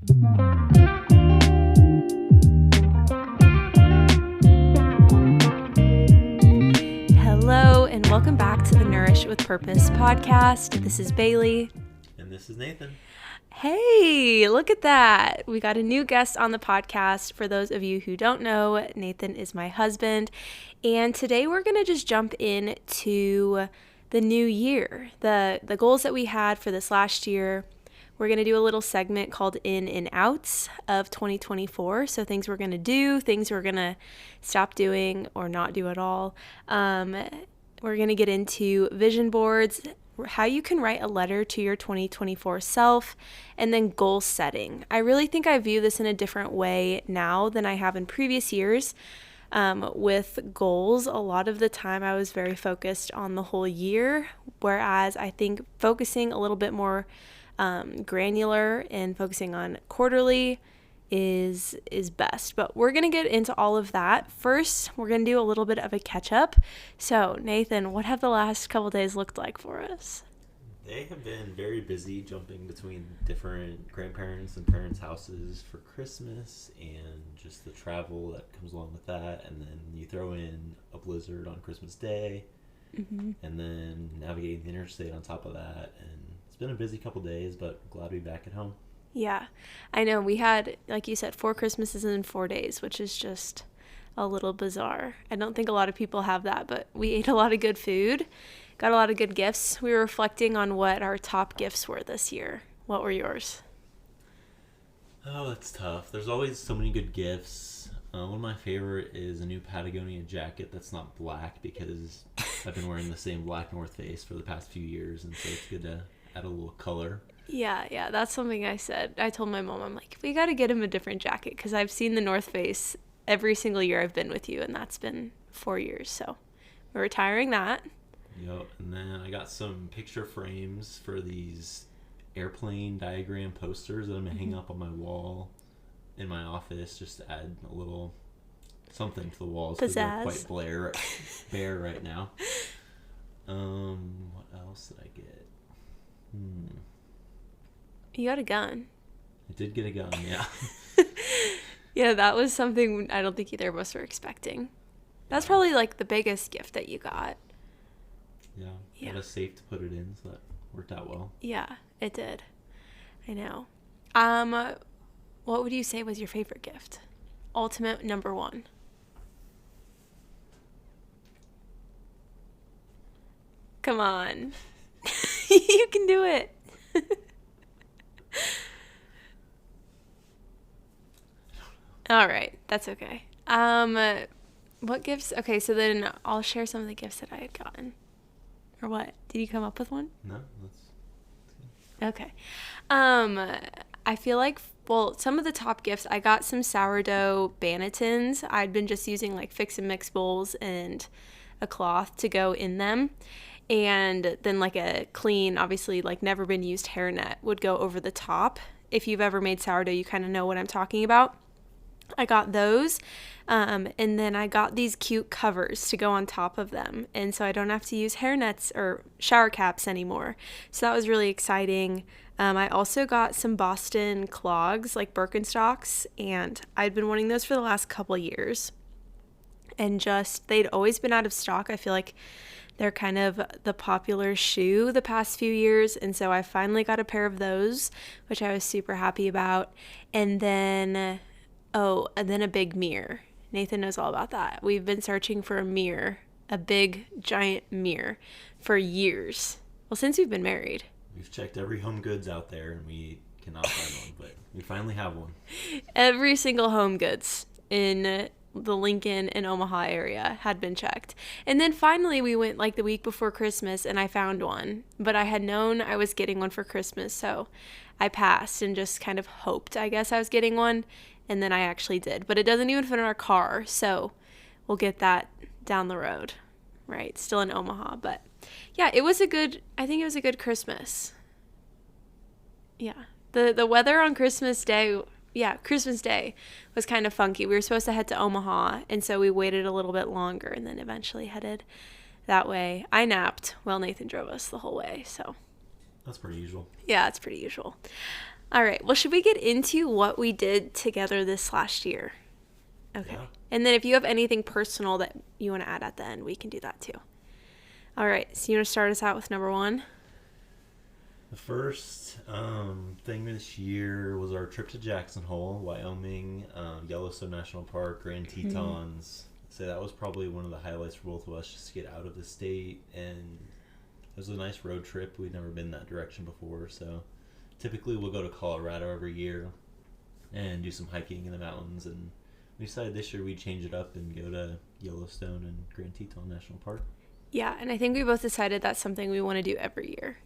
Hello, and welcome back to the Nourish with Purpose podcast. This is Bailey. And this is Nathan. Hey, look at that. We got a new guest on the podcast. For those of you who don't know, Nathan is my husband. And today we're going to just jump into the new year, the goals that we had for this last year. We're going to do a little segment called In and Outs of 2024. So things we're going to do, things we're going to stop doing or not do at all. We're going to get into vision boards, how you can write a letter to your 2024 self, and then goal setting. I really think I view this in a different way now than I have in previous years. With goals, a lot of the time I was very focused on the whole year, whereas I think focusing a little bit more granular and focusing on quarterly is best. But we're going to get into all of that. First, we're going to do a little bit of a catch up. So, Nathan, what have the last couple days looked like for us? They have been very busy jumping between different grandparents and parents' houses for Christmas and just the travel that comes along with that. And then you throw in a blizzard on Christmas Day and then navigating the interstate on top of that. And it's been a busy couple days, but glad to be back at home. Yeah, I know. We had, like you said, 4 Christmases in 4 days, which is just a little bizarre. I don't think a lot of people have that, but we ate a lot of good food, got a lot of good gifts. We were reflecting on what our top gifts were this year. What were yours? Oh, that's tough. There's always so many good gifts. One of my favorite is a new Patagonia jacket that's not black because I've been wearing the same black North Face for the past few years, and so it's good to add a little color. Yeah, that's something I said. I told my mom, I'm like, we got to get him a different jacket because I've seen the North Face every single year I've been with you, and that's been 4 years. So we're retiring that. Yep, and then I got some picture frames for these airplane diagram posters that I'm going to hang up on my wall in my office just to add a little something to the walls because they're quite bare right now. What else did I get? You got a gun. I did get a gun, yeah. Yeah, that was something I don't think either of us were expecting. That's probably like the biggest gift that you got. Yeah. Got a safe to put it in, so that worked out well. Yeah, it did. I know. What would you say was your favorite gift? Ultimate number 1. Come on. You can do it. All right, that's okay. What gifts? Okay, so then I'll share some of the gifts that I had gotten. Or what? Did you come up with one? No, that's good. Okay. I feel like, well, some of the top gifts, I got some sourdough bannetons. I'd been just using like fix and mix bowls and a cloth to go in them. And then like a clean, obviously like never been used hairnet would go over the top. If you've ever made sourdough, you kind of know what I'm talking about. I got those. And then I got these cute covers to go on top of them. And so I don't have to use hairnets or shower caps anymore. So that was really exciting. I also got some Boston clogs, like Birkenstocks, and I'd been wanting those for the last couple years. And just, they'd always been out of stock. I feel like they're kind of the popular shoe the past few years. And so I finally got a pair of those, which I was super happy about. And then, a big mirror. Nathan knows all about that. We've been searching for a mirror, a big, giant mirror for years. Well, since we've been married. We've checked every Home Goods out there, and we cannot find one, but we finally have one. Every single Home Goods in the Lincoln and Omaha area had been checked. And then finally we went like the week before Christmas and I found one, but I had known I was getting one for Christmas, so I passed and just kind of hoped, I guess, I was getting one, and then I actually did. But it doesn't even fit in our car, so we'll get that down the road, right? Still in Omaha, but yeah, I think it was a good Christmas. Yeah. The weather on Christmas Day was kind of funky. We were supposed to head to Omaha, and so we waited a little bit longer and then eventually headed that way. I napped while Nathan drove us the whole way, so. That's pretty usual. Yeah, it's pretty usual. All right. Well, should we get into what we did together this last year? Okay. Yeah. And then if you have anything personal that you want to add at the end, we can do that too. All right. So you want to start us out with number one? The first thing this year was our trip to Jackson Hole, Wyoming, Yellowstone National Park, Grand Tetons. So that was probably one of the highlights for both of us, just to get out of the state. And it was a nice road trip. We'd never been that direction before. So typically we'll go to Colorado every year and do some hiking in the mountains. And we decided this year we'd change it up and go to Yellowstone and Grand Teton National Park. Yeah. And I think we both decided that's something we want to do every year.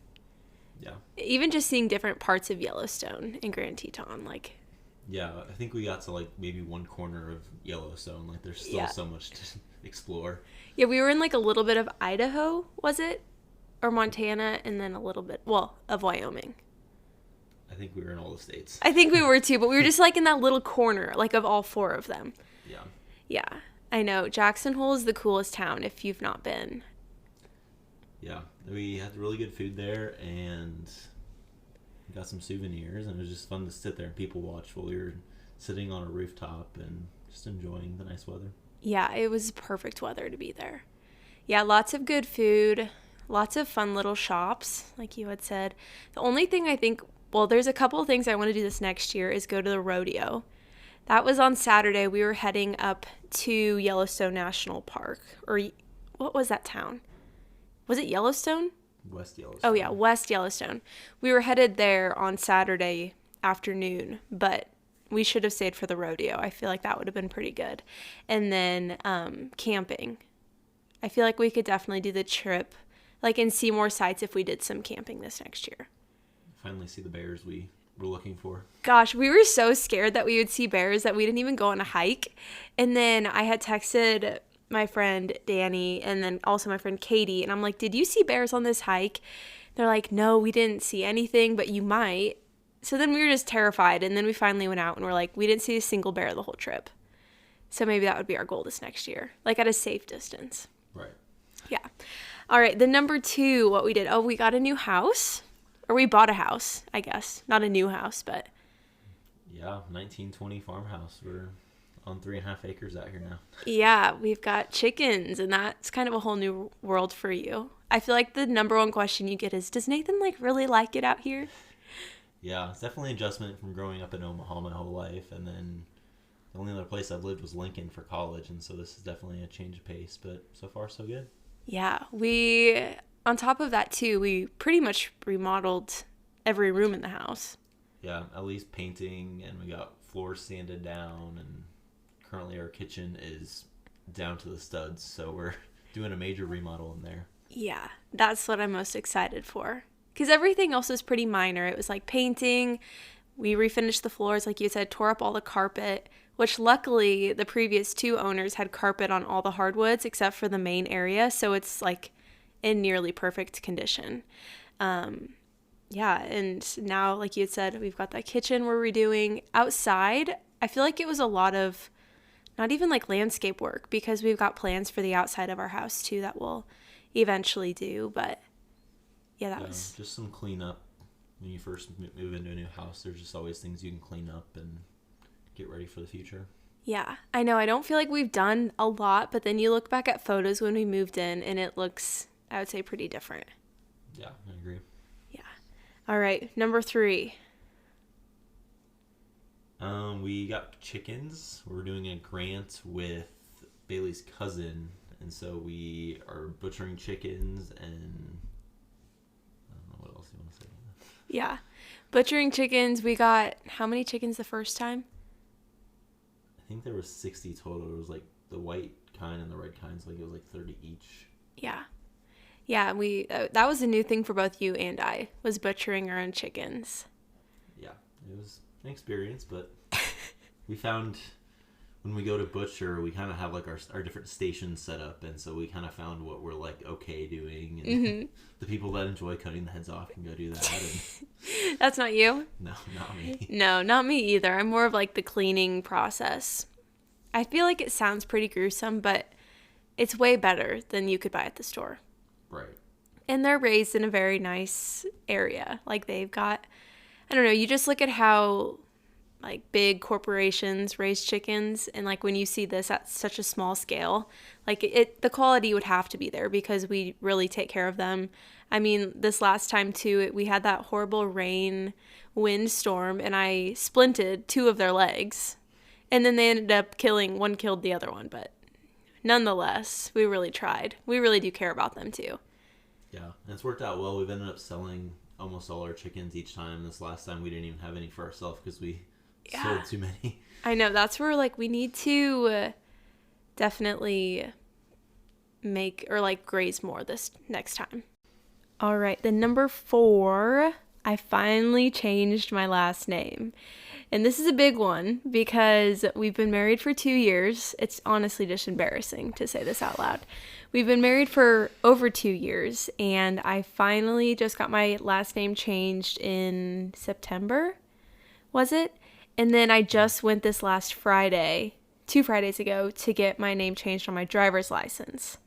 Yeah. Even just seeing different parts of Yellowstone and Grand Teton, Yeah, I think we got to maybe one corner of Yellowstone. There's still so much to explore. Yeah, we were in a little bit of Idaho, was it? Or Montana, and then a little bit, of Wyoming. I think we were in all the states. I think we were too, but we were just in that little corner, of all four of them. Yeah. Yeah, I know. Jackson Hole is the coolest town if you've not been. Yeah, we had really good food there and got some souvenirs, and it was just fun to sit there and people watch while we were sitting on a rooftop and just enjoying the nice weather. Yeah, it was perfect weather to be there. Yeah, lots of good food, lots of fun little shops, like you had said. The only thing I think, there's a couple of things I want to do this next year is go to the rodeo. That was on Saturday. We were heading up to Yellowstone National Park, or what was that town? Was it Yellowstone? West Yellowstone. Oh, yeah, West Yellowstone. We were headed there on Saturday afternoon, but we should have stayed for the rodeo. I feel like that would have been pretty good. And then camping. I feel like we could definitely do the trip, and see more sights if we did some camping this next year. Finally see the bears we were looking for. Gosh, we were so scared that we would see bears that we didn't even go on a hike. And then I had texted my friend Danny and then also my friend Katie, and I'm like, did you see bears on this hike? They're like, no, we didn't see anything, but you might. So then we were just terrified, and then we finally went out and we're like, we didn't see a single bear the whole trip. So maybe that would be our goal this next year, at a safe distance. Right. Yeah. All right, the number two, what we did, we got a new house, or we bought a house, I guess. Not a new house, but. Yeah, 1920 farmhouse. We're on 3.5 acres out here now. Yeah, we've got chickens, and that's kind of a whole new world for you. I feel like the number one question you get is, does Nathan really like it out here? Yeah, it's definitely an adjustment from growing up in Omaha my whole life, and then the only other place I've lived was Lincoln for college, and so this is definitely a change of pace, but so far so good. Yeah, on top of that too, we pretty much remodeled every room in the house. Yeah, at least painting, and we got floors sanded down, and currently our kitchen is down to the studs, so we're doing a major remodel in there. Yeah, that's what I'm most excited for. Because everything else was pretty minor. It was painting. We refinished the floors, like you said, tore up all the carpet, which luckily the previous two owners had carpet on all the hardwoods except for the main area. So it's in nearly perfect condition. Yeah, and now, like you had said, we've got that kitchen we're redoing. Outside, I feel like it was a lot of not even landscape work because we've got plans for the outside of our house too that we'll eventually do. But yeah, that was just some cleanup. When you first move into a new house, there's just always things you can clean up and get ready for the future. Yeah, I know. I don't feel like we've done a lot, but then you look back at photos when we moved in and it looks, I would say, pretty different. Yeah, I agree. Yeah. All right, number three. We got chickens. We're doing a grant with Bailey's cousin, and so we are butchering chickens, and I don't know what else you want to say. Yeah, butchering chickens. We got how many chickens the first time? I think there was 60 total. It was the white kind and the red kind, so it was 30 each. Yeah. Yeah, we that was a new thing for both you and I, was butchering our own chickens. Yeah, it was an experience, but we found when we go to butcher, we kind of have our different stations set up, and so we kind of found what we're okay doing, and the people that enjoy cutting the heads off can go do that. And That's not you? no, not me. No, not me either. I'm more of the cleaning process. I feel like it sounds pretty gruesome, but it's way better than you could buy at the store. Right. And they're raised in a very nice area. They've got I don't know, you just look at how like big corporations raise chickens, and like when you see this at such a small scale, like the quality would have to be there because we really take care of them. I mean, this last time too, we had that horrible rain windstorm and I splinted two of their legs, and then they ended up one killed the other one, but nonetheless, we really tried. We really do care about them too. Yeah, and it's worked out well. We've ended up selling almost all our chickens each time. This last time we didn't even have any for ourselves because we sold too many. I know, that's where like we need to definitely make or like graze more this next time. All right, then number 4, I finally changed my last name. And this is a big one because we've been married for 2 years. It's honestly just embarrassing to say this out loud. We've been married for over 2 years, and I finally just got my last name changed in September, was it? And then I just went this last Friday, 2 Fridays ago, to get my name changed on my driver's license.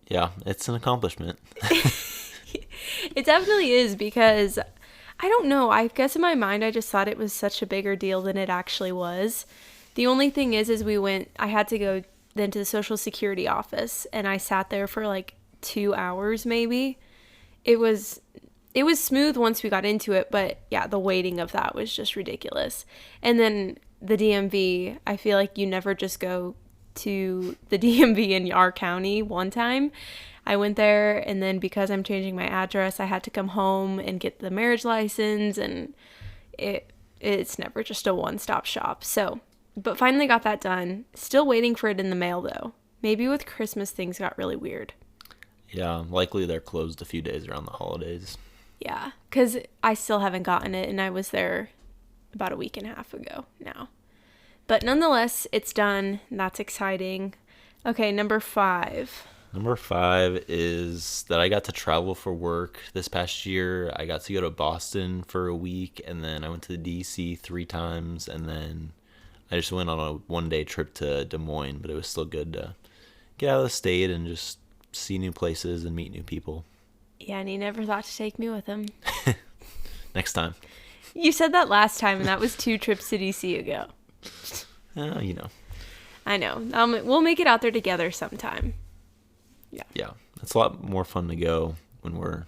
Yeah, it's an accomplishment. It definitely is because I don't know. I guess in my mind, I just thought it was such a bigger deal than it actually was. The only thing is I had to go then to the Social Security office, and I sat there for like 2 hours maybe. It was smooth once we got into it, but yeah, the waiting of that was just ridiculous. And then the DMV, I feel like you never just go to the DMV in our county one time. I went there, and then because I'm changing my address, I had to come home and get the marriage license, and it's never just a one-stop shop. So, but finally got that done. Still waiting for it in the mail, though. Maybe with Christmas, things got really weird. Yeah, likely they're closed a few days around the holidays. Yeah, because I still haven't gotten it, and I was there about a week and a half ago now. But nonetheless, it's done, and that's exciting. Okay, number 5. Number 5 is that I got to travel for work this past year. I got to go to Boston for a week, and then I went to DC 3 times, and then I just went on a one-day trip to Des Moines, but it was still good to get out of the state and just see new places and meet new people. Yeah, and he never thought to take me with him. Next time. You said that last time, and that was 2 trips to DC ago. You know. I know. We'll make it out there together sometime. Yeah. It's a lot more fun to go when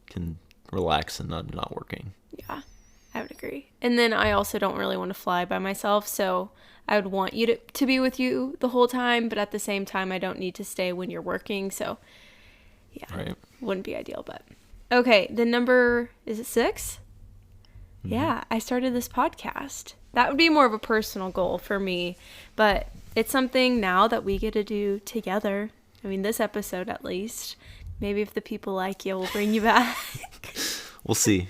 can relax and not working. Yeah, I would agree. And then I also don't really want to fly by myself, so I would want you to be with you the whole time, but at the same time, I don't need to stay when you're working, so yeah, right. Wouldn't be ideal, but okay, the number, is it 6? Mm-hmm. Yeah, I started this podcast. That would be more of a personal goal for me, but it's something now that we get to do together. I mean, this episode at least. Maybe if the people like you, we'll bring you back. We'll see.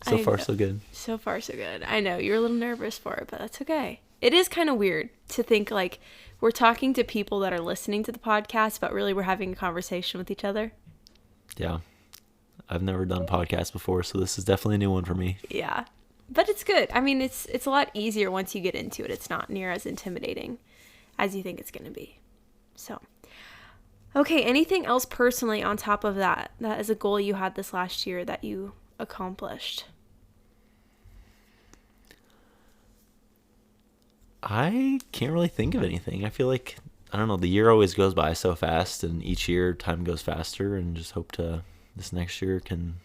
So far, so good. So far, so good. I know, you're a little nervous for it, but that's okay. It is kind of weird to think like we're talking to people that are listening to the podcast, but really we're having a conversation with each other. Yeah. I've never done a podcast before, so this is definitely a new one for me. Yeah. But it's good. I mean, it's a lot easier once you get into it. It's not near as intimidating as you think it's going to be. So, okay, anything else personally on top of that is a goal you had this last year that you accomplished? I can't really think of anything. I feel like, I don't know, the year always goes by so fast, and each year time goes faster, and just hope this next year can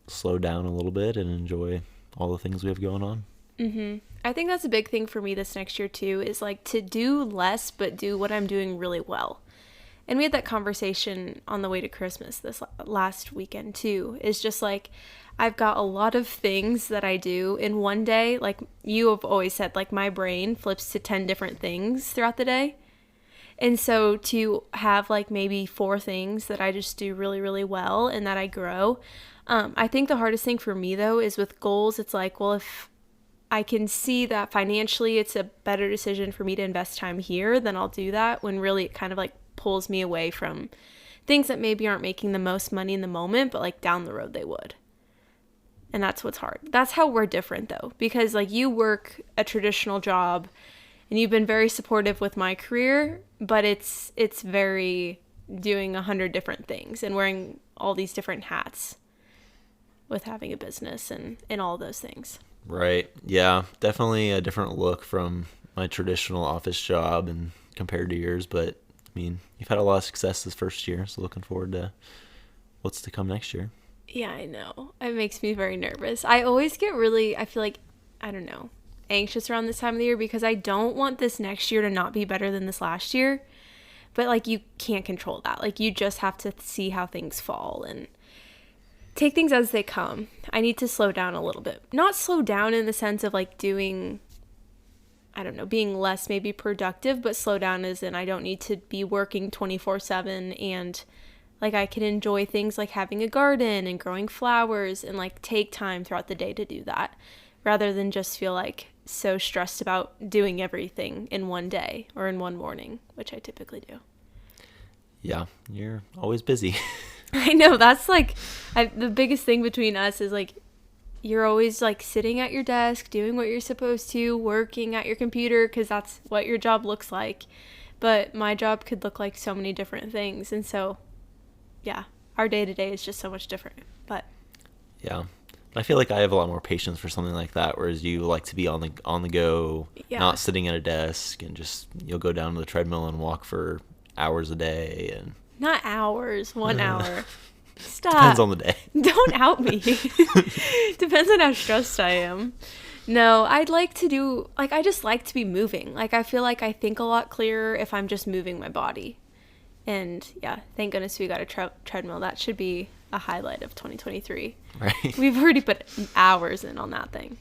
slow down a little bit and enjoy all the things we have going on. Mm-hmm. I think that's a big thing for me this next year too, is like to do less but do what I'm doing really well. And we had that conversation on the way to Christmas this last weekend too, is just like I've got a lot of things that I do in one day. Like you have always said, like my brain flips to 10 different things throughout the day. And so to have like maybe 4 things that I just do really, really well and that I grow. I think the hardest thing for me though is with goals. It's like, well, if I can see that financially it's a better decision for me to invest time here, then I'll do that, when really it kind of like pulls me away from things that maybe aren't making the most money in the moment, but like down the road they would. And that's what's hard. That's how we're different though, because like you work a traditional job and you've been very supportive with my career, but it's very doing 100 different things and wearing all these different hats. with having a business and all those things. Right. Yeah, definitely a different look from my traditional office job and compared to yours, but I mean, you've had a lot of success this first year, so looking forward to what's to come next year. Yeah, I know. It makes me very nervous. I always get really, I feel like, I don't know, anxious around this time of the year because I don't want this next year to not be better than this last year. But like, you can't control that. Like, you just have to see how things fall and take things as they come. I need to slow down a little bit. Not slow down in the sense of like doing, I don't know, being less maybe productive, but slow down as in I don't need to be working 24/7, and like I can enjoy things like having a garden and growing flowers and like take time throughout the day to do that rather than just feel like so stressed about doing everything in one day or in one morning, which I typically do. Yeah, you're always busy. I know, that's like the biggest thing between us is like you're always like sitting at your desk doing what you're supposed to, working at your computer because that's what your job looks like. But my job could look like so many different things, and so yeah, our day-to-day is just so much different. But Yeah. I feel like I have a lot more patience for something like that, whereas you like to be on the go, yeah, not sitting at a desk, and just you'll go down to the treadmill and walk for hours a day. And not hours, 1 hour. Stop. depends on the day. Don't out me. Depends on how stressed I am. No, I'd like to do, like, I just like to be moving. Like, I feel like I think a lot clearer if I'm just moving my body. And yeah, thank goodness we got a treadmill. That should be a highlight of 2023. Right. We've already put hours in on that thing.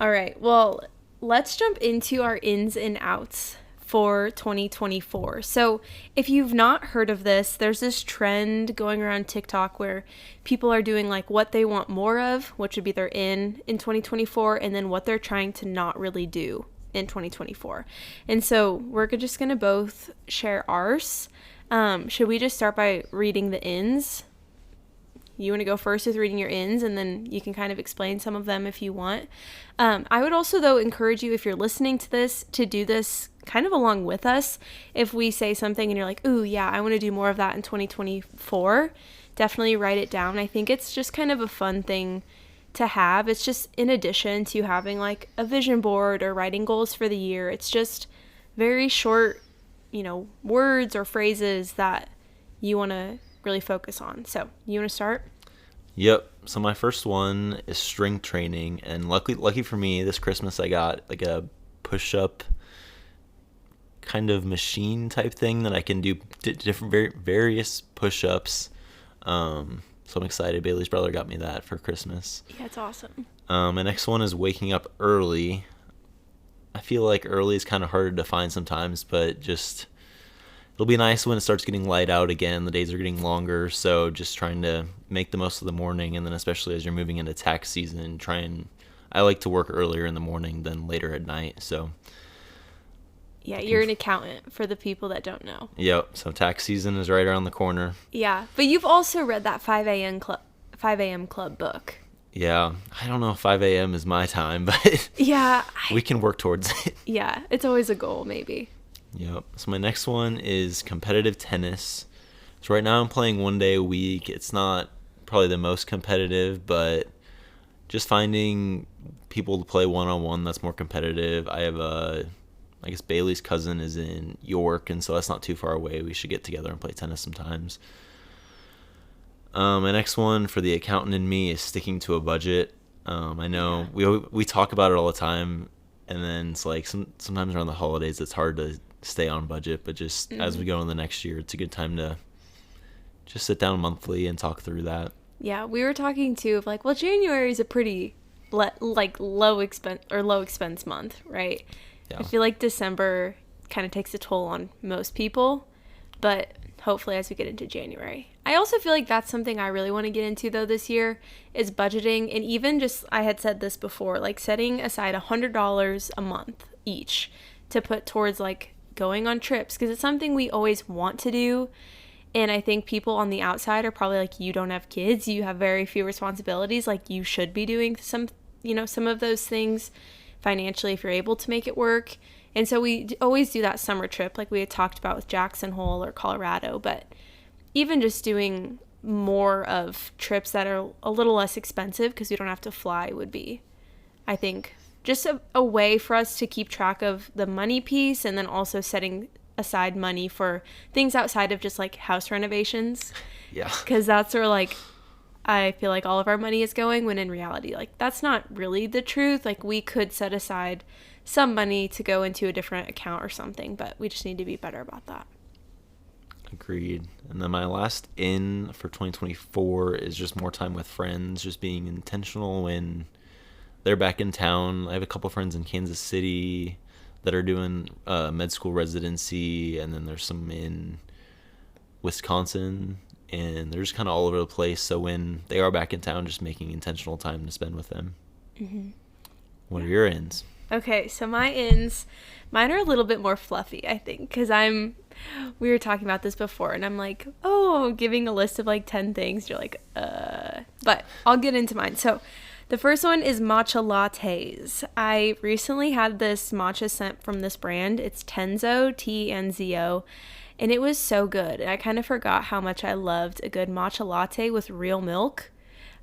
All right, well, let's jump into our ins and outs for 2024. So if you've not heard of this, there's this trend going around TikTok where people are doing like what they want more of, which would be their in 2024, and then what they're trying to not really do in 2024. And so we're just going to both share ours. Should we just start by reading the ins? You want to go first with reading your ins, and then you can kind of explain some of them if you want. I would also, though, encourage you, if you're listening to this, to do this kind of along with us. If we say something and you're like, ooh, yeah, I want to do more of that in 2024, definitely write it down. I think it's just kind of a fun thing to have. It's just in addition to having like a vision board or writing goals for the year. It's just very short, words or phrases that you want to really focus on. So you want to start? Yep. So my first one is strength training, and lucky for me, this Christmas I got like a push-up kind of machine type thing that I can do different various push-ups. So I'm excited. Bailey's brother got me that for Christmas. Yeah, it's awesome. My next one is waking up early. I feel like early is kind of harder to find sometimes, but just it'll be nice when it starts getting light out again. The days are getting longer, so just trying to make the most of the morning, and then especially as you're moving into tax season, I like to work earlier in the morning than later at night. So yeah, you're an accountant for the people that don't know. Yep. So tax season is right around the corner. Yeah, but you've also read that 5 a.m. club book. Yeah, I don't know if 5 a.m. is my time, but yeah, we can work towards it. Yeah, it's always a goal, maybe. Yep. So my next one is competitive tennis. So right now I'm playing 1 day a week. It's not probably the most competitive, but just finding people to play one-on-one that's more competitive. I guess Bailey's cousin is in York, and so that's not too far away. We should get together and play tennis sometimes. My next one for the accountant in me is sticking to a budget. I know we talk about it all the time, and then it's like sometimes around the holidays it's hard to stay on budget, but just as we go in the next year, it's a good time to just sit down monthly and talk through that. Yeah, we were talking too of like, well, January is a pretty low expense month, right? Yeah. I feel like December kind of takes a toll on most people, but hopefully as we get into January. I also feel like that's something I really want to get into though this year is budgeting, and even just, I had said this before, like setting aside $100 a month each to put towards like going on trips, because it's something we always want to do. And I think people on the outside are probably like, you don't have kids, you have very few responsibilities, like you should be doing some of those things financially if you're able to make it work. And so we always do that summer trip like we had talked about with Jackson Hole or Colorado, but even just doing more of trips that are a little less expensive because we don't have to fly would be, I think, just a way for us to keep track of the money piece, and then also setting aside money for things outside of just like house renovations. Yeah. Because that's where like I feel like all of our money is going, when in reality, like that's not really the truth. Like we could set aside some money to go into a different account or something, but we just need to be better about that. Agreed. And then my last in for 2024 is just more time with friends, just being intentional when they're back in town. I have a couple friends in Kansas City that are doing med school residency, and then there's some in Wisconsin, and they're just kind of all over the place. So when they are back in town, just making intentional time to spend with them. Mm-hmm. What are your ins? Okay, so mine are a little bit more fluffy, I think, because we were talking about this before, and I'm like, oh, giving a list of like 10 things. You're like, but I'll get into mine. So the first one is matcha lattes. I recently had this matcha scent from this brand. It's Tenzo, Tenzo, and it was so good. And I kind of forgot how much I loved a good matcha latte with real milk.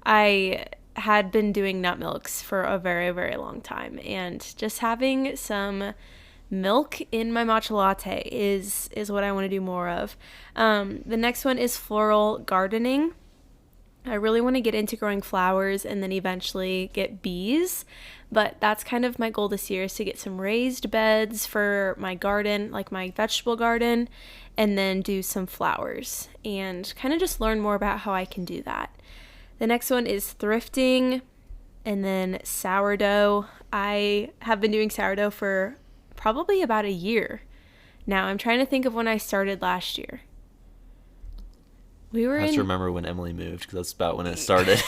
I had been doing nut milks for a very, very long time, and just having some milk in my matcha latte is what I want to do more of. The next one is floral gardening. I really want to get into growing flowers and then eventually get bees, but that's kind of my goal this year, is to get some raised beds for my garden, like my vegetable garden, and then do some flowers and kind of just learn more about how I can do that. The next one is thrifting, and then sourdough. I have been doing sourdough for probably about a year now. I'm trying to think of when I started last year. I have to remember when Emily moved, because that's about when it started.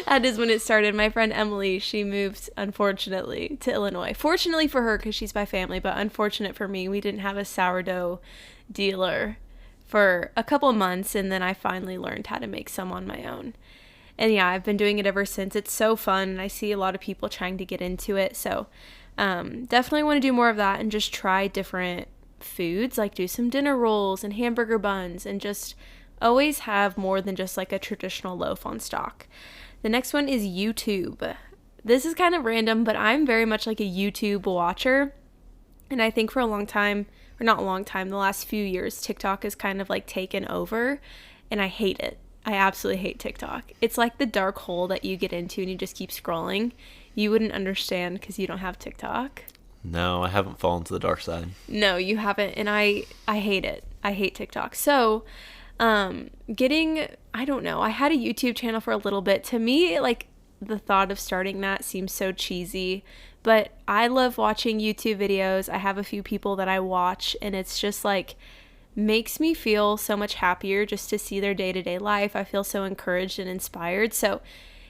That is when it started. My friend Emily, she moved, unfortunately, to Illinois. Fortunately for her, because she's by family, but unfortunate for me, we didn't have a sourdough dealer for a couple months, and then I finally learned how to make some on my own. And yeah, I've been doing it ever since. It's so fun, and I see a lot of people trying to get into it. So definitely want to do more of that and just try different foods, like do some dinner rolls and hamburger buns, and just always have more than just like a traditional loaf on stock. The next one is YouTube. This is kind of random, but I'm very much like a YouTube watcher. And I think for a long time, or not a long time, the last few years, TikTok has kind of like taken over, and I hate it. I absolutely hate TikTok. It's like the dark hole that you get into and you just keep scrolling. You wouldn't understand because you don't have TikTok. No, I haven't fallen to the dark side. No, you haven't. And I hate it. I hate TikTok. So I don't know, I had a YouTube channel for a little bit. To me, like, the thought of starting that seems so cheesy, but I love watching YouTube videos. I have a few people that I watch, and it's just like makes me feel so much happier just to see their day-to-day life. I feel so encouraged and inspired. So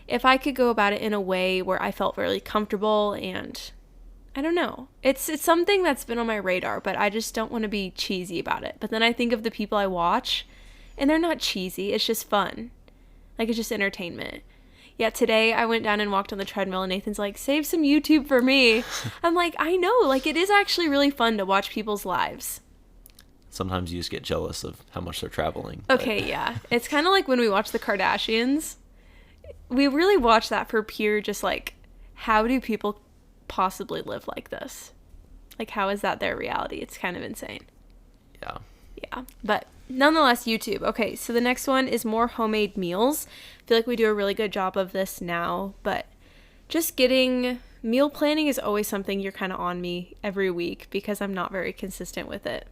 if I could go about it in a way where I felt really comfortable, and I don't know, it's something that's been on my radar, but I just don't want to be cheesy about it. But then I think of the people I watch, and they're not cheesy. It's just fun. Like, it's just entertainment. Yeah, today I went down and walked on the treadmill, and Nathan's like, save some YouTube for me. I'm like, I know, like, it is actually really fun to watch people's lives. Sometimes you just get jealous of how much they're traveling. Okay, yeah. It's kind of like when we watch the Kardashians. We really watch that for pure just like, how do people possibly live like this? Like, how is that their reality? It's kind of insane. Yeah. Yeah, but nonetheless, YouTube. Okay, so the next one is more homemade meals. I feel like we do a really good job of this now, but just getting meal planning is always something you're kind of on me every week because I'm not very consistent with it.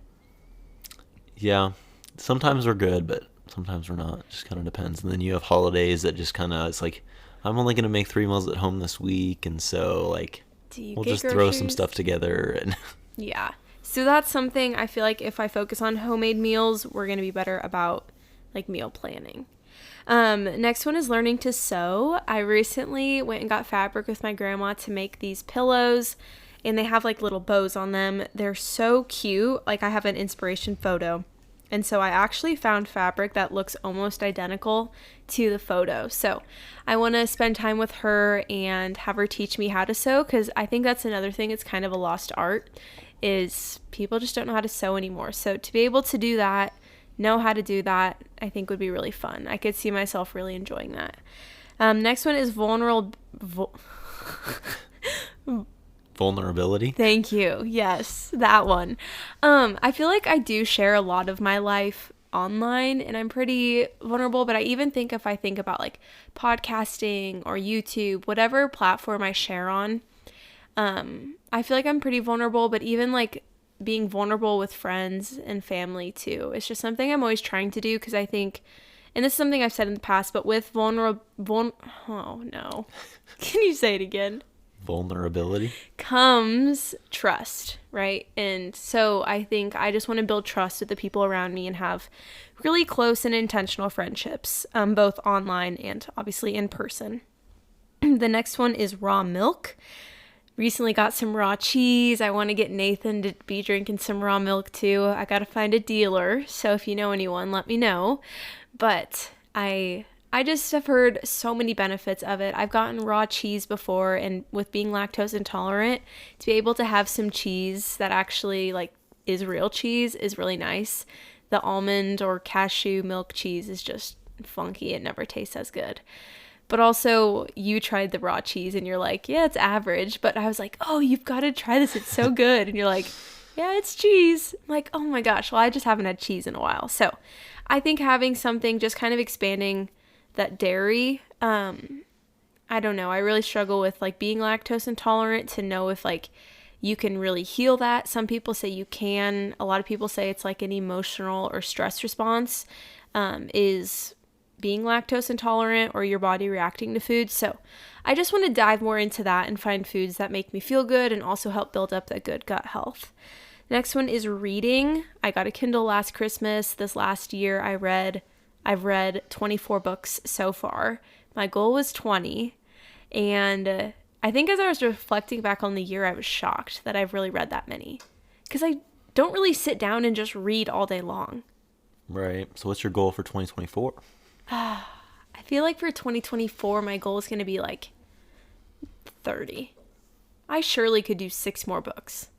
Yeah, sometimes we're good, but sometimes we're not. It just kind of depends. And then you have holidays that just kind of, it's like, I'm only going to make 3 meals at home this week, and so like we'll just throw some stuff together. And yeah. So that's something I feel like if I focus on homemade meals, we're going to be better about like meal planning. Next one is learning to sew. I recently went and got fabric with my grandma to make these pillows, and they have like little bows on them. They're so cute. Like, I have an inspiration photo. And so I actually found fabric that looks almost identical to the photo. So I want to spend time with her and have her teach me how to sew, because I think that's another thing. It's kind of a lost art, is people just don't know how to sew anymore. So to be able to do that know how to do that, I think would be really fun. I could see myself really enjoying that. Next one is Vulnerability. Thank you. Yes, that one. I feel like I do share a lot of my life online and I'm pretty vulnerable, but I even think if I think about like podcasting or YouTube, whatever platform I share on, I feel like I'm pretty vulnerable, but even like being vulnerable with friends and family too. It's just something I'm always trying to do because I think, and this is something I've said in the past, but with oh no. Can you say it again? Vulnerability Comes trust, right? And so I think I just want to build trust with the people around me and have really close and intentional friendships, both online and obviously in person. The next one is raw milk. Recently got some raw cheese. I want to get Nathan to be drinking some raw milk too. I got to find a dealer. So if you know anyone, let me know. But I just have heard so many benefits of it. I've gotten raw cheese before, and with being lactose intolerant, to be able to have some cheese that actually like is real cheese is really nice. The almond or cashew milk cheese is just funky. It never tastes as good. But also, you tried the raw cheese and you're like, yeah, it's average. But I was like, oh, you've got to try this. It's so good. And you're like, yeah, it's cheese. I'm like, oh my gosh, well, I just haven't had cheese in a while. So I think having something, just kind of expanding that dairy, I don't know. I really struggle with like being lactose intolerant to know if like you can really heal that. Some people say you can. A lot of people say it's like an emotional or stress response, is being lactose intolerant or your body reacting to food. So I just want to dive more into that and find foods that make me feel good and also help build up that good gut health. Next one is reading. I got a Kindle last Christmas. This last year I've read 24 books so far. My goal was 20. And I think as I was reflecting back on the year, I was shocked that I've really read that many. Because I don't really sit down and just read all day long. Right. So what's your goal for 2024? I feel like for 2024, my goal is going to be like 30. I surely could do 6 more books.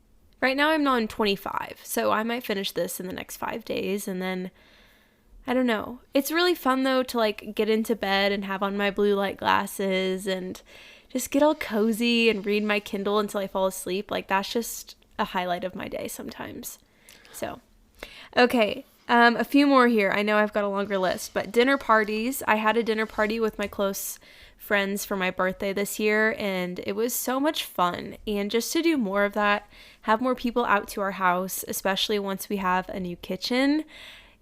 Right now I'm on 25, so I might finish this in the next 5 days, and then, I don't know. It's really fun though to like get into bed and have on my blue light glasses and just get all cozy and read my Kindle until I fall asleep. Like that's just a highlight of my day sometimes. So, okay. A few more here. I know I've got a longer list, but dinner parties. I had a dinner party with my close friends for my birthday this year, and it was so much fun. And just to do more of that, have more people out to our house, especially once we have a new kitchen.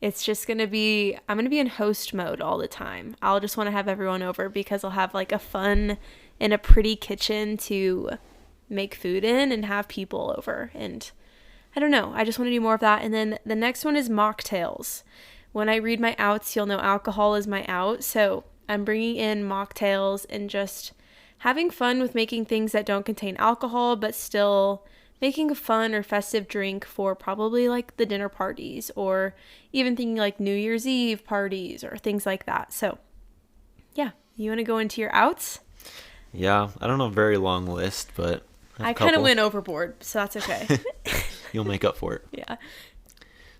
It's just going to be, I'm going to be in host mode all the time. I'll just want to have everyone over because I'll have like a fun and a pretty kitchen to make food in and have people over. And I don't know. I just want to do more of that. And then the next one is mocktails. When I read my outs, you'll know alcohol is my out. So I'm bringing in mocktails and just having fun with making things that don't contain alcohol, but still making a fun or festive drink for probably like the dinner parties or even thinking like New Year's Eve parties or things like that. So yeah, you want to go into your outs? Yeah, I don't know a very long list, but I kind of went overboard, so that's okay. You'll make up for it. Yeah.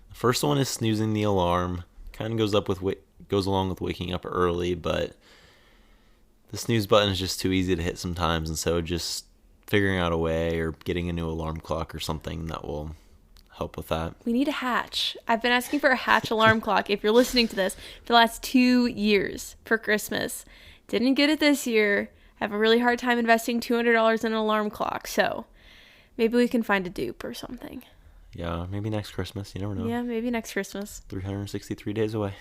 The first one is snoozing the alarm. Kind of goes along with waking up early, but the snooze button is just too easy to hit sometimes, and so just figuring out a way or getting a new alarm clock or something that will help with that. We need a Hatch. I've been asking for a Hatch alarm clock, if you're listening to this, for the last 2 years for Christmas. Didn't get it this year. I have a really hard time investing $200 in an alarm clock, so maybe we can find a dupe or something. Yeah, maybe next Christmas. You never know. Yeah, maybe next Christmas. 363 days away.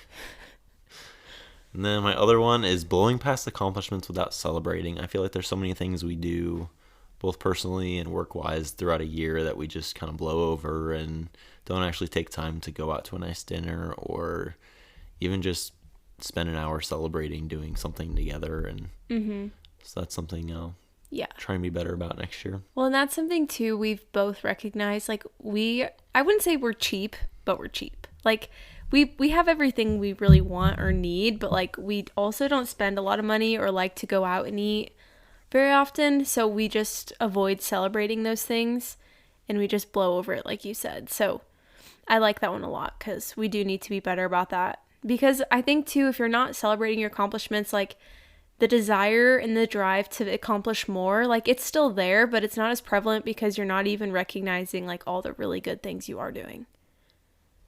And then my other one is blowing past accomplishments without celebrating. I feel like there's so many things we do, both personally and work-wise, throughout a year that we just kind of blow over and don't actually take time to go out to a nice dinner or even just spend an hour celebrating doing something together. And so that's something I'll try and be better about next year. Well, and that's something too we've both recognized. Like I wouldn't say we're cheap, but we're cheap. Like we have everything we really want or need, but like we also don't spend a lot of money or like to go out and eat very often. So we just avoid celebrating those things and we just blow over it, like you said. So I like that one a lot because we do need to be better about that. Because I think, too, if you're not celebrating your accomplishments, like, the desire and the drive to accomplish more, like, it's still there, but it's not as prevalent because you're not even recognizing, like, all the really good things you are doing.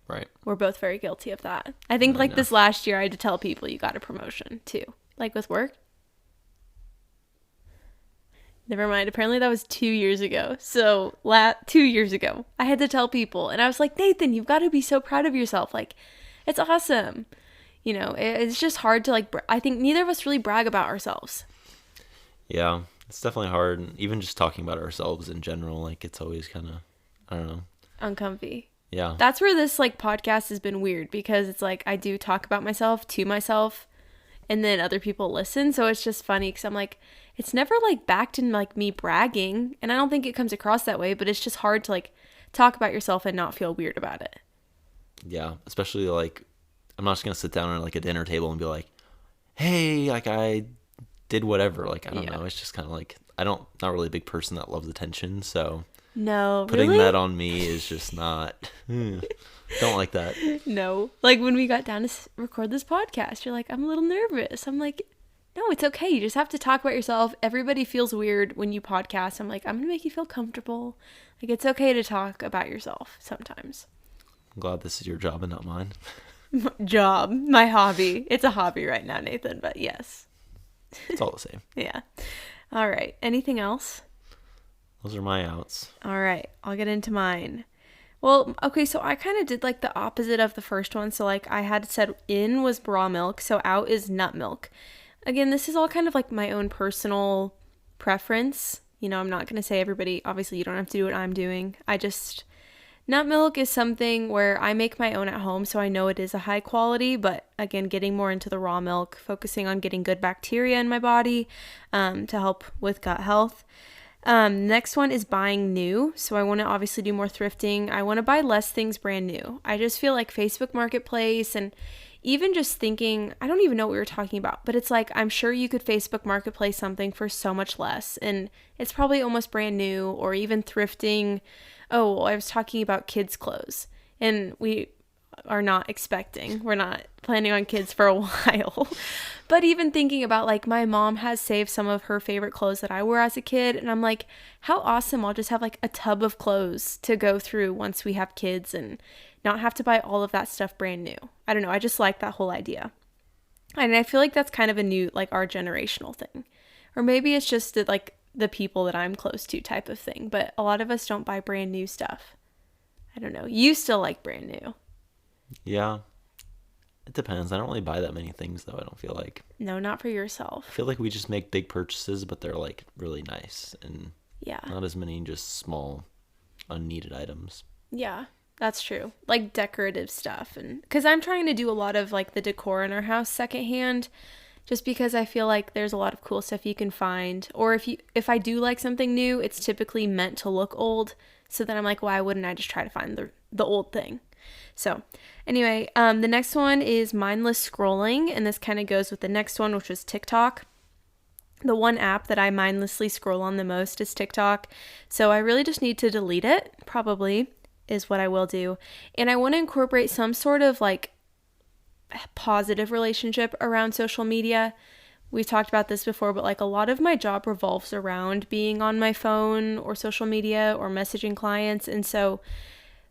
Right. We're both very guilty of that. I think, like, this last year, I had to tell people you got a promotion, too. Like, with work. Never mind. Apparently, that was 2 years ago. So, 2 years ago, I had to tell people. And I was like, Nathan, you've got to be so proud of yourself. Like, it's awesome. You know, it's just hard to, like, I think neither of us really brag about ourselves. Yeah, it's definitely hard. Even just talking about ourselves in general, like, it's always kind of, I don't know. Uncomfy. Yeah. That's where this, like, podcast has been weird because it's like I do talk about myself to myself and then other people listen. So it's just funny because I'm like, it's never, like, backed in, like, me bragging. And I don't think it comes across that way, but it's just hard to, like, talk about yourself and not feel weird about it. Yeah, especially, like, I'm not just going to sit down at, like, a dinner table and be like, hey, like, I did whatever. Like, I don't know. It's just kind of like, not really a big person that loves attention. So no, putting really? that on me is just not, don't like that. No. Like, when we got down to record this podcast, you're like, I'm a little nervous. I'm like, no, it's okay. You just have to talk about yourself. Everybody feels weird when you podcast. I'm like, I'm going to make you feel comfortable. Like, it's okay to talk about yourself sometimes. I'm glad this is your job and not mine. Job, my hobby. It's a hobby right now, Nathan, but yes. It's all the same. Yeah. All right. Anything else? Those are my outs. All right. I'll get into mine. Well, okay, so I kind of did, like, the opposite of the first one. So, like, I had said in was raw milk, so out is nut milk. Again, this is all kind of, like, my own personal preference. You know, I'm not going to say everybody, obviously you don't have to do what I'm doing. Nut milk is something where I make my own at home, so I know it is a high quality, but again, getting more into the raw milk, focusing on getting good bacteria in my body to help with gut health. Next one is buying new. So I want to obviously do more thrifting. I want to buy less things brand new. I just feel like Facebook Marketplace and even just thinking, I don't even know what we were talking about, but it's like, I'm sure you could Facebook Marketplace something for so much less. And it's probably almost brand new, or even thrifting. Oh, I was talking about kids' clothes, and we are not expecting. We're not planning on kids for a while. But even thinking about, like, my mom has saved some of her favorite clothes that I wore as a kid, and I'm like, how awesome. I'll just have, like, a tub of clothes to go through once we have kids and not have to buy all of that stuff brand new. I don't know. I just like that whole idea. And I feel like that's kind of a new, like, our generational thing. Or maybe it's just that, like, the people that I'm close to type of thing. But a lot of us don't buy brand new stuff. I don't know. You still like brand new. Yeah. It depends. I don't really buy that many things, though, I don't feel like. No, not for yourself. I feel like we just make big purchases, but they're, like, really nice. And yeah, not as many just small, unneeded items. Yeah, that's true. Like decorative stuff. And because I'm trying to do a lot of, like, the decor in our house secondhand, just because I feel like there's a lot of cool stuff you can find. Or if I do like something new, it's typically meant to look old. So then I'm like, why wouldn't I just try to find the old thing? So anyway, the next one is mindless scrolling. And this kind of goes with the next one, which was TikTok. The one app that I mindlessly scroll on the most is TikTok. So I really just need to delete it, probably, is what I will do. And I want to incorporate some sort of, like, positive relationship around social media. We've talked about this before, but, like, a lot of my job revolves around being on my phone or social media or messaging clients. And so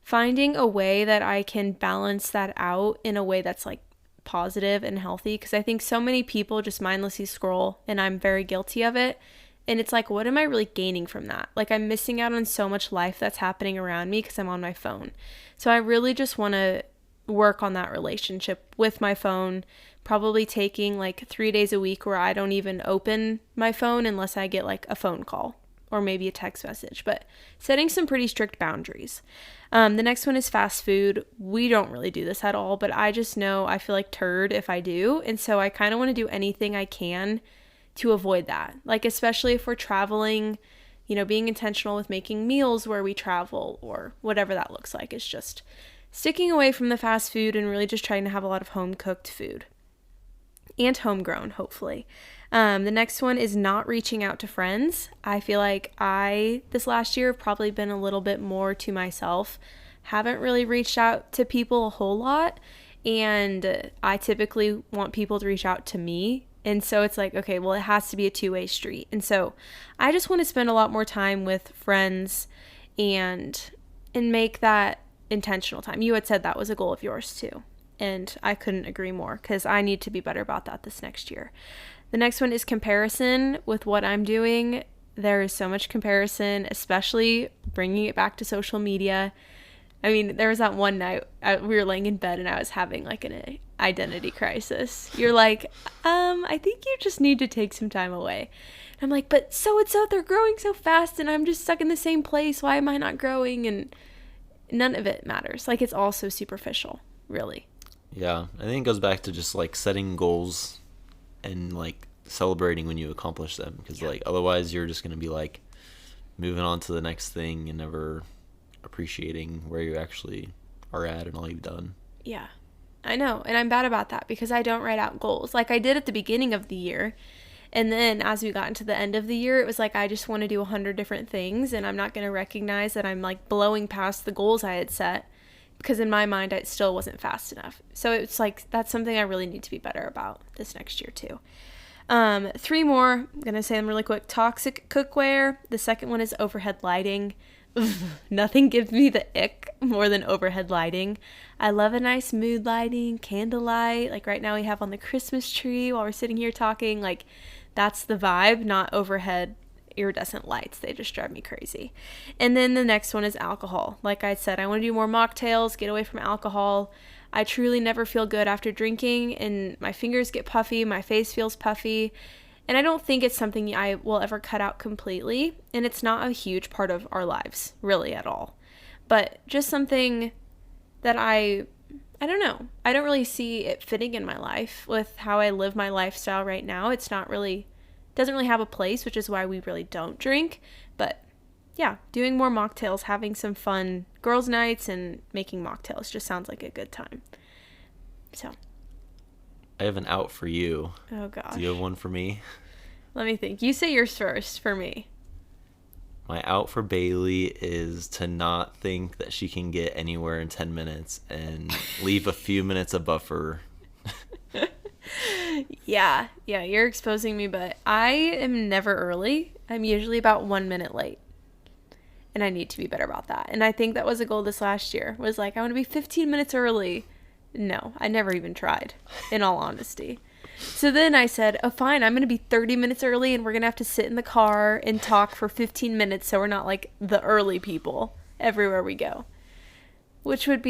finding a way that I can balance that out in a way that's, like, positive and healthy, because I think so many people just mindlessly scroll, and I'm very guilty of it. And it's like, what am I really gaining from that? Like, I'm missing out on so much life that's happening around me because I'm on my phone. So I really just want to work on that relationship with my phone, probably taking, like, 3 days a week where I don't even open my phone unless I get, like, a phone call or maybe a text message, but setting some pretty strict boundaries. The next one is fast food. We don't really do this at all, but I just know I feel like turd if I do. And so I kind of want to do anything I can to avoid that. Like, especially if we're traveling, you know, being intentional with making meals where we travel or whatever that looks like. It's just sticking away from the fast food and really just trying to have a lot of home cooked food and homegrown, hopefully. The next one is not reaching out to friends. I feel like this last year have probably been a little bit more to myself. haven't really reached out to people a whole lot. And I typically want people to reach out to me. And so it's like, okay, well, it has to be a two-way street. And so I just want to spend a lot more time with friends and make that intentional time. You had said that was a goal of yours too. And I couldn't agree more because I need to be better about that this next year. The next one is comparison with what I'm doing. There is so much comparison, especially bringing it back to social media. I mean, there was that one night we were laying in bed and I was having like an identity crisis. You're like, I think you just need to take some time away. And I'm like, but so-and-so, they're growing so fast and I'm just stuck in the same place. Why am I not growing? And none of it matters. Like, it's all so superficial, really. Yeah, I think it goes back to just like setting goals and like celebrating when you accomplish them, because like otherwise you're just going to be like moving on to the next thing and never appreciating where you actually are at and all you've done. Yeah, I know. And I'm bad about that because I don't write out goals like I did at the beginning of the year. And then as we got into the end of the year, it was like I just want to do 100 different things and I'm not going to recognize that I'm like blowing past the goals I had set because in my mind it still wasn't fast enough. So it's like that's something I really need to be better about this next year too. 3 more. I'm going to say them really quick. Toxic cookware. The second one is overhead lighting. Nothing gives me the ick more than overhead lighting. I love a nice mood lighting, candlelight. Like right now we have on the Christmas tree while we're sitting here talking. Like that's the vibe, not overhead iridescent lights. They just drive me crazy. And then the next one is alcohol. Like I said, I want to do more mocktails, get away from alcohol. I truly never feel good after drinking and my fingers get puffy, my face feels puffy. And I don't think it's something I will ever cut out completely. And it's not a huge part of our lives, really, at all. But just something that I don't know. I don't really see it fitting in my life with how I live my lifestyle right now. It's not really, doesn't really have a place, which is why we really don't drink. But yeah, doing more mocktails, having some fun girls' nights and making mocktails just sounds like a good time. So. I have an out for you. Oh, gosh. Do you have one for me? Let me think. You say yours first for me. My out for Bailey is to not think that she can get anywhere in 10 minutes and leave a few minutes of buffer. Yeah, you're exposing me, but I am never early. I'm usually about 1 minute late. And I need to be better about that. And I think that was a goal this last year. Was like, I want to be 15 minutes early. No, I never even tried, in all honesty. So then I said, oh, fine, I'm going to be 30 minutes early and we're going to have to sit in the car and talk for 15 minutes so we're not like the early people everywhere we go. Which would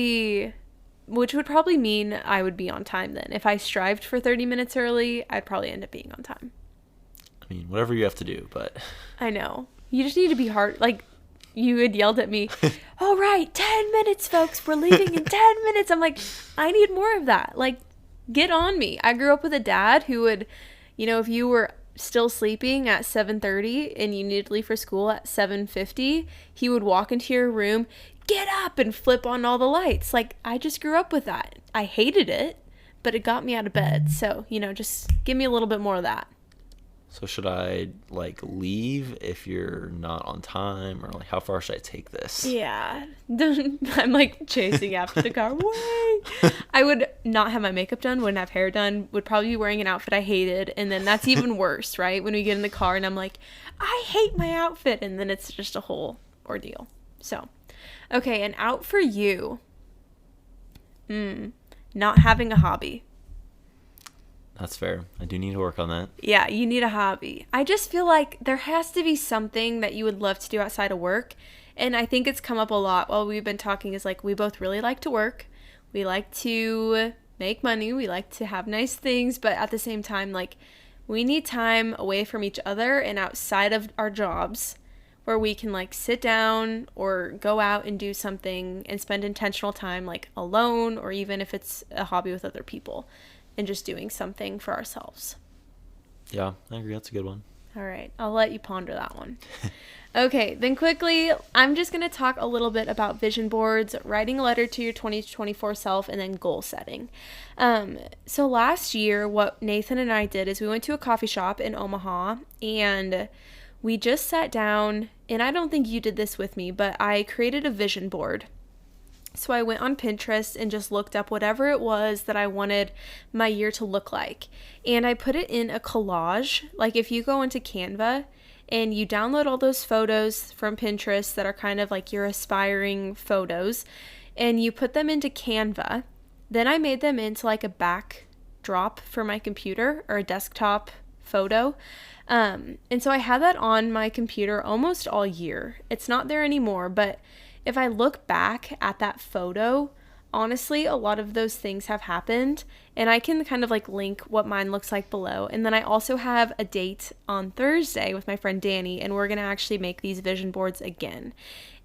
probably mean I would be on time then. If I strived for 30 minutes early, I'd probably end up being on time. I mean, whatever you have to do, but... I know. You just need to be hard, like... You had yelled at me, all right, 10 minutes, folks. We're leaving in 10 minutes. I'm like, I need more of that. Like, get on me. I grew up with a dad who would, if you were still sleeping at 7:30 and you needed to leave for school at 7:50, he would walk into your room, get up and flip on all the lights. Like, I just grew up with that. I hated it, but it got me out of bed. So, just give me a little bit more of that. So should I, like, leave if you're not on time? Or, like, how far should I take this? Yeah. I'm, like, chasing after the car. Wait. I would not have my makeup done, wouldn't have hair done, would probably be wearing an outfit I hated. And then that's even worse, right? When we get in the car and I'm like, I hate my outfit. And then it's just a whole ordeal. So, okay, and out for you. Not having a hobby. That's fair. I do need to work on that. Yeah, you need a hobby. I just feel like there has to be something that you would love to do outside of work. And I think it's come up a lot while we've been talking is like we both really like to work. We like to make money. We like to have nice things. But at the same time, like we need time away from each other and outside of our jobs where we can like sit down or go out and do something and spend intentional time like alone or even if it's a hobby with other people. And just doing something for ourselves. Yeah, I agree. That's a good one. All right. I'll let you ponder that one. Okay. Then quickly, I'm just going to talk a little bit about vision boards, writing a letter to your 2024 self, and then goal setting. So last year, what Nathan and I did is we went to a coffee shop in Omaha and we just sat down, and I don't think you did this with me, but I created a vision board. So I went on Pinterest and just looked up whatever it was that I wanted my year to look like. And I put it in a collage. Like if you go into Canva and you download all those photos from Pinterest that are kind of like your aspiring photos, and you put them into Canva, then I made them into like a backdrop for my computer or a desktop photo. And so I had that on my computer almost all year. It's not there anymore, but if I look back at that photo, honestly, a lot of those things have happened, and I can kind of like link what mine looks like below. And then I also have a date on Thursday with my friend Danny, and we're going to actually make these vision boards again.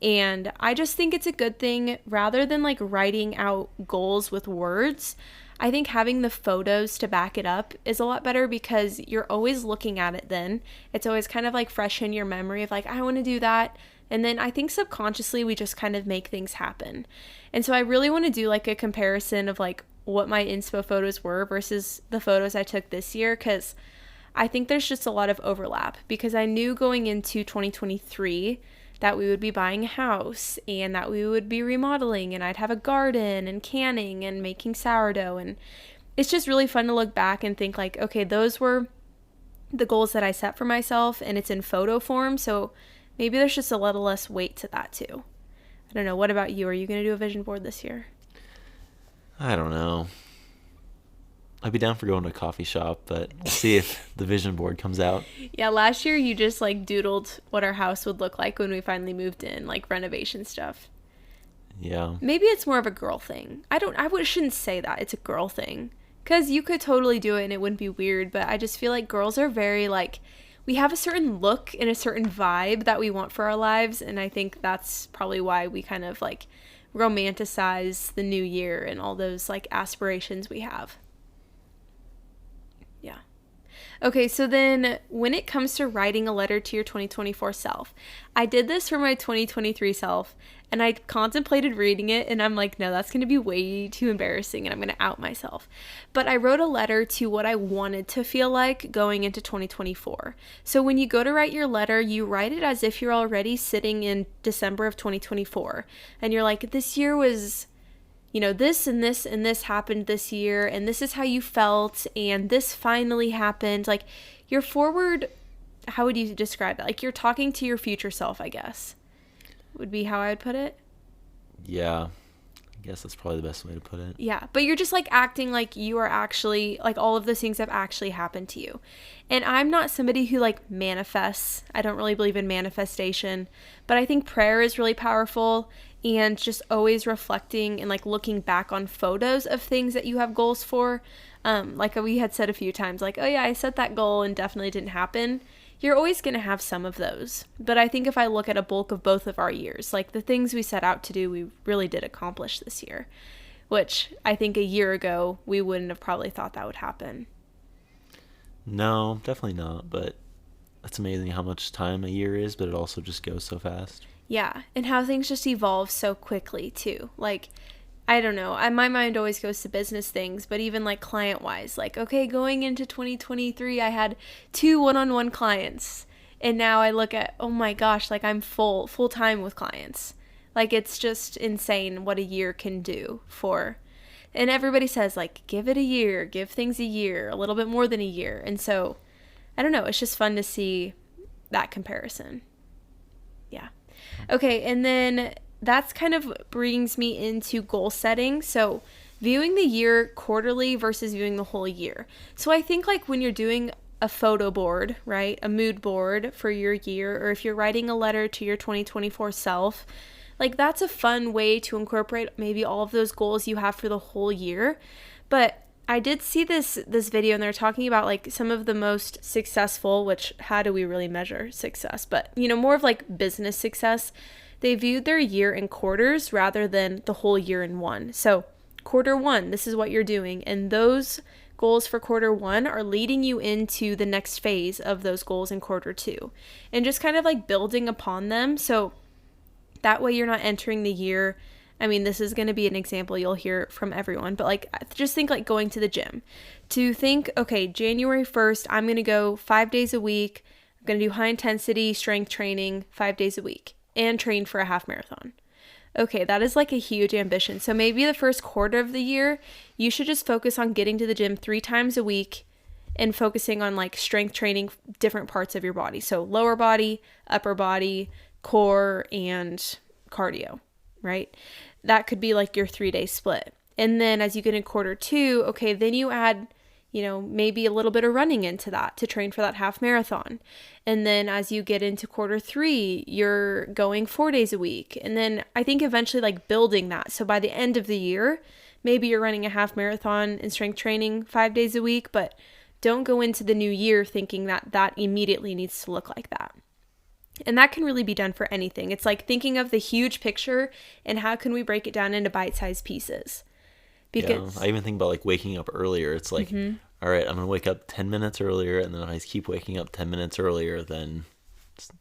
And I just think it's a good thing rather than like writing out goals with words. I think having the photos to back it up is a lot better because you're always looking at it then. It's always kind of like fresh in your memory of like, I want to do that. And then I think subconsciously we just kind of make things happen. And so I really want to do like a comparison of like what my inspo photos were versus the photos I took this year, because I think there's just a lot of overlap, because I knew going into 2023 that we would be buying a house and that we would be remodeling and I'd have a garden and canning and making sourdough. And it's just really fun to look back and think like, okay, those were the goals that I set for myself and it's in photo form. So maybe there's just a little less weight to that too. I don't know. What about you? Are you going to do a vision board this year? I don't know. I'd be down for going to a coffee shop, but we'll see if the vision board comes out. Yeah, last year you just like doodled what our house would look like when we finally moved in, like renovation stuff. Yeah. Maybe it's more of a girl thing. Shouldn't say that. It's a girl thing. Because you could totally do it and it wouldn't be weird, but I just feel like girls are very like, we have a certain look and a certain vibe that we want for our lives, and I think that's probably why we kind of like romanticize the new year and all those like aspirations we have. Yeah. Okay, so then when it comes to writing a letter to your 2024 self, I did this for my 2023 self, and I contemplated reading it, and I'm like, no, that's going to be way too embarrassing, and I'm going to out myself. But I wrote a letter to what I wanted to feel like going into 2024. So when you go to write your letter, you write it as if you're already sitting in December of 2024, and you're like, this year was, you know, this and this and this happened this year, and this is how you felt, and this finally happened. Like, you're forward, how would you describe that? Like, you're talking to your future self, I guess, would be how I would put it. Yeah, I guess that's probably the best way to put it. Yeah, but you're just like acting like you are actually, like all of those things have actually happened to you. And I'm not somebody who like manifests. I don't really believe in manifestation, but I think prayer is really powerful, and just always reflecting and like looking back on photos of things that you have goals for. Like we had said a few times, like, oh yeah, I set that goal and definitely didn't happen. You're always going to have some of those. But I think if I look at a bulk of both of our years, like the things we set out to do, we really did accomplish this year, which I think a year ago, we wouldn't have probably thought that would happen. No, definitely not. But it's amazing how much time a year is, but it also just goes so fast. Yeah, and how things just evolve so quickly too. Like, I don't know, my mind always goes to business things, but even like client-wise, like, okay, going into 2023, I had 2 one-on-one clients, and now I look at, oh my gosh, like I'm full-time with clients. Like, it's just insane what a year can do for, and everybody says like, give it a year, give things a year, a little bit more than a year, and so, I don't know, it's just fun to see that comparison. Yeah. Okay, and then that's kind of brings me into goal setting. So viewing the year quarterly versus viewing the whole year. So I think like when you're doing a photo board, right, a mood board for your year, or if you're writing a letter to your 2024 self, like that's a fun way to incorporate maybe all of those goals you have for the whole year. But I did see this video, and they're talking about like some of the most successful, which how do we really measure success? But, you know, more of like business success. They viewed their year in quarters rather than the whole year in one. So quarter one, this is what you're doing. And those goals for quarter one are leading you into the next phase of those goals in quarter two. And just kind of like building upon them. So that way you're not entering the year. I mean, this is going to be an example you'll hear from everyone, but like, just think like going to the gym. To think, okay, January 1st, I'm going to go 5 days a week. I'm going to do high intensity strength training 5 days a week and train for a half marathon. Okay, that is like a huge ambition. So maybe the first quarter of the year, you should just focus on getting to the gym 3 times a week and focusing on like strength training different parts of your body. So lower body, upper body, core, and cardio, right? That could be like your 3-day split. And then as you get in quarter 2, okay, then you add, maybe a little bit of running into that to train for that half marathon. And then as you get into quarter 3, you're going 4 days a week. And then I think eventually like building that. So by the end of the year, maybe you're running a half marathon and strength training 5 days a week, but don't go into the new year thinking that that immediately needs to look like that. And that can really be done for anything. It's like thinking of the huge picture and how can we break it down into bite-sized pieces. Because I even think about like waking up earlier. It's like, all right, I'm going to wake up 10 minutes earlier, and then if I keep waking up 10 minutes earlier, then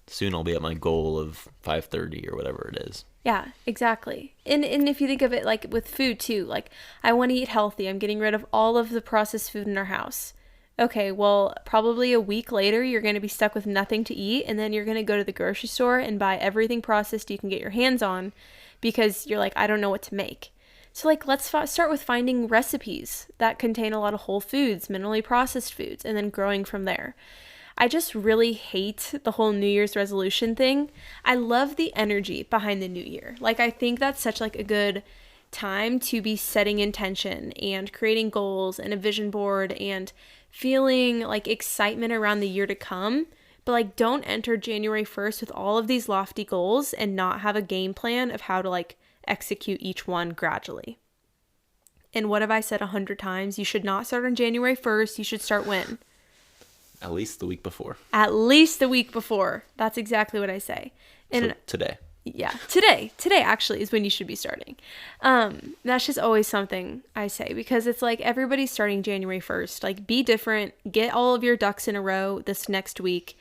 soon I'll be at my goal of 5:30 or whatever it is. Yeah, exactly. And if you think of it like with food too, like I want to eat healthy. I'm getting rid of all of the processed food in our house. Okay, well, probably a week later, you're going to be stuck with nothing to eat, and then you're going to go to the grocery store and buy everything processed you can get your hands on because you're like, I don't know what to make. So like, let's start with finding recipes that contain a lot of whole foods, minimally processed foods, and then growing from there. I just really hate the whole New Year's resolution thing. I love the energy behind the new year. Like, I think that's such like a good time to be setting intention and creating goals and a vision board and feeling like excitement around the year to come. But like, don't enter January 1st with all of these lofty goals and not have a game plan of how to like execute each one gradually. And what have I said 100 times? You should not start on January 1st. You should start when? At least the week before. At least the week before. That's exactly what I say. And so today. Yeah, today actually is when you should be starting. That's just always something I say because it's like everybody's starting January 1st. Like, be different. Get all of your ducks in a row this next week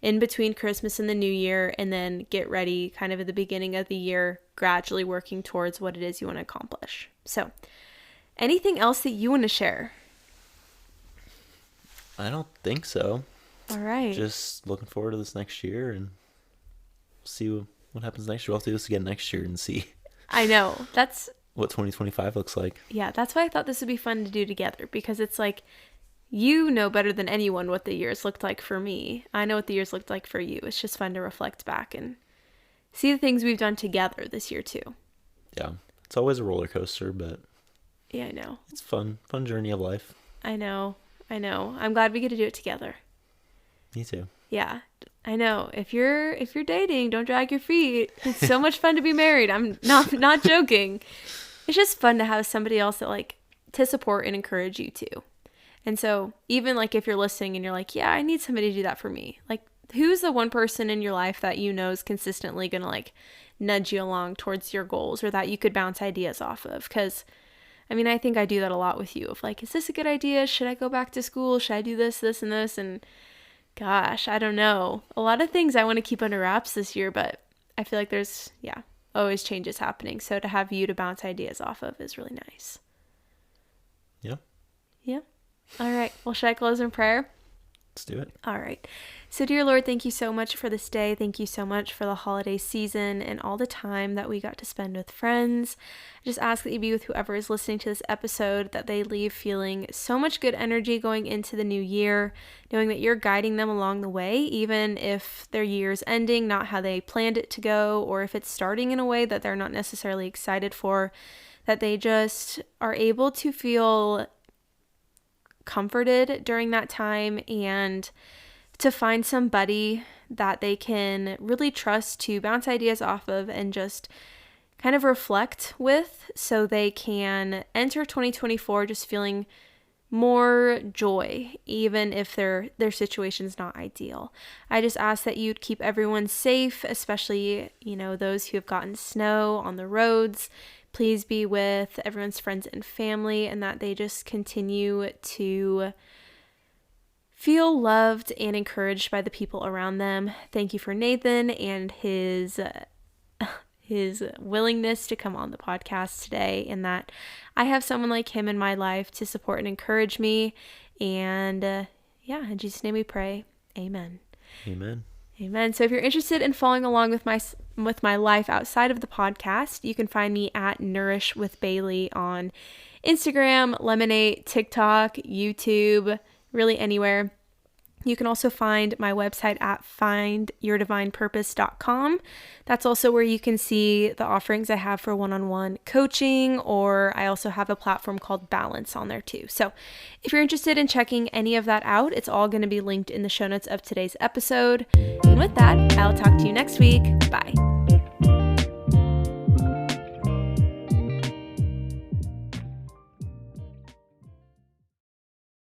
in between Christmas and the New Year, and then get ready kind of at the beginning of the year, gradually working towards what it is you want to accomplish. So, anything else that you want to share? I don't think so. All right. Just looking forward to this next year and see what happens next year. We'll have to do this again next year and see. I know. That's what 2025 looks like. Yeah, that's why I thought this would be fun to do together because it's like, you know better than anyone what the years looked like for me. I know what the years looked like for you. It's just fun to reflect back and see the things we've done together this year too. Yeah. It's always a roller coaster, but yeah, I know. It's fun journey of life. I know. I'm glad we get to do it together. Me too. Yeah. I know. If you're dating, don't drag your feet. It's so much fun to be married. I'm not joking. It's just fun to have somebody else that like to support and encourage you too. And so even like if you're listening and you're like, yeah, I need somebody to do that for me. Like, who's the one person in your life that you know is consistently going to like nudge you along towards your goals or that you could bounce ideas off of? Because I mean, I think I do that a lot with you of like, is this a good idea? Should I go back to school? Should I do this, and this? And gosh, I don't know. A lot of things I want to keep under wraps this year, but I feel like there's, always changes happening. So to have you to bounce ideas off of is really nice. Yeah. Yeah. All right. Well, should I close in prayer? Let's do it. All right. So, dear Lord, thank you so much for this day. Thank you so much for the holiday season and all the time that we got to spend with friends. I just ask that you be with whoever is listening to this episode, that they leave feeling so much good energy going into the new year, knowing that you're guiding them along the way, even if their year's ending, not how they planned it to go, or if it's starting in a way that they're not necessarily excited for, that they just are able to feel comforted during that time and to find somebody that they can really trust to bounce ideas off of and just kind of reflect with so they can enter 2024 just feeling more joy, even if their situation's not ideal. I just ask that you'd keep everyone safe, especially, those who have gotten snow on the roads. Please be with everyone's friends and family, and that they just continue to feel loved and encouraged by the people around them. Thank you for Nathan and his willingness to come on the podcast today, and that I have someone like him in my life to support and encourage me. And in Jesus' name we pray. Amen. Amen. Amen. So if you're interested in following along with with my life outside of the podcast, you can find me at Nourish with Bailey on Instagram, Lemonade, TikTok, YouTube, really anywhere. You can also find my website at findyourdivinepurpose.com. That's also where you can see the offerings I have for one-on-one coaching, or I also have a platform called Balance on there too. So if you're interested in checking any of that out, it's all going to be linked in the show notes of today's episode. And with that, I'll talk to you next week. Bye.